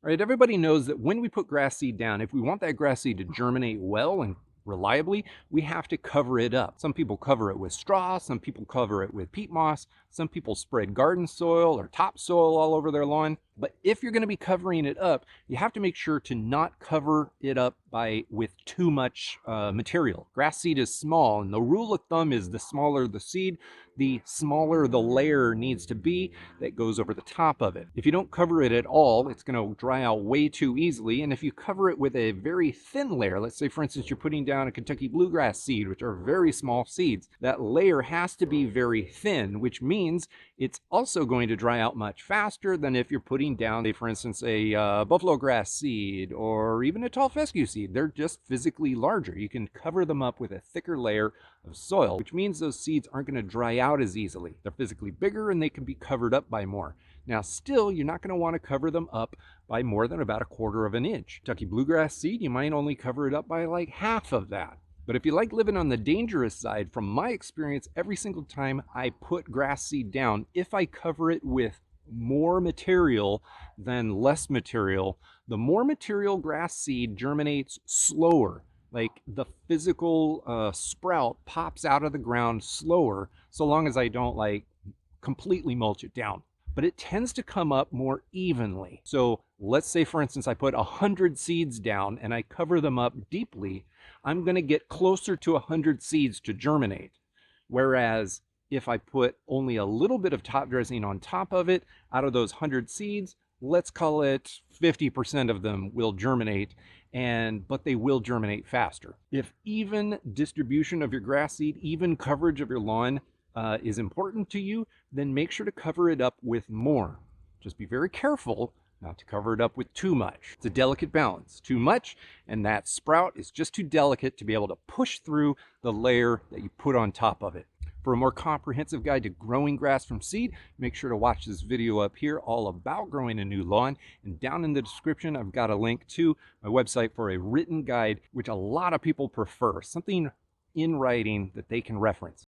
All right, everybody knows that when we put grass seed down, if we want that grass seed to germinate well and reliably, we have to cover it up. Some people cover it with straw, some people cover it with peat moss, some people spread garden soil or topsoil all over their lawn. But if you're going to be covering it up, you have to make sure to not cover it up with too much material. Grass seed is small, and the rule of thumb is the smaller the seed, the smaller the layer needs to be that goes over the top of it. If you don't cover it at all, it's going to dry out way too easily. And if you cover it with a very thin layer, let's say for instance you're putting down a Kentucky bluegrass seed, which are very small seeds, that layer has to be very thin, which means it's also going to dry out much faster than if you're putting down, say for instance, a buffalo grass seed or even a tall fescue seed. They're just physically larger. You can cover them up with a thicker layer of soil, which means those seeds aren't going to dry out as easily. They're physically bigger and they can be covered up by more. Now still, you're not going to want to cover them up by more than about 1/4 of an inch. Kentucky bluegrass seed, you might only cover it up by like half of that. But if you like living on the dangerous side, from my experience, every single time I put grass seed down, if I cover it with more material than less material, the more material grass seed germinates slower. Like the physical sprout pops out of the ground slower, so long as I don't like completely mulch it down. But it tends to come up more evenly. So let's say, for instance, I put 100 seeds down and I cover them up deeply, I'm going to get closer to 100 seeds to germinate. Whereas if I put only a little bit of top dressing on top of it, out of those 100 seeds, let's call it 50% of them will germinate, but they will germinate faster. If even distribution of your grass seed, even coverage of your lawn is important to you, then make sure to cover it up with more. Just be very careful not to cover it up with too much. It's a delicate balance. Too much, and that sprout is just too delicate to be able to push through the layer that you put on top of it. For a more comprehensive guide to growing grass from seed, make sure to watch this video up here all about growing a new lawn. And down in the description, I've got a link to my website for a written guide, which a lot of people prefer, something in writing that they can reference.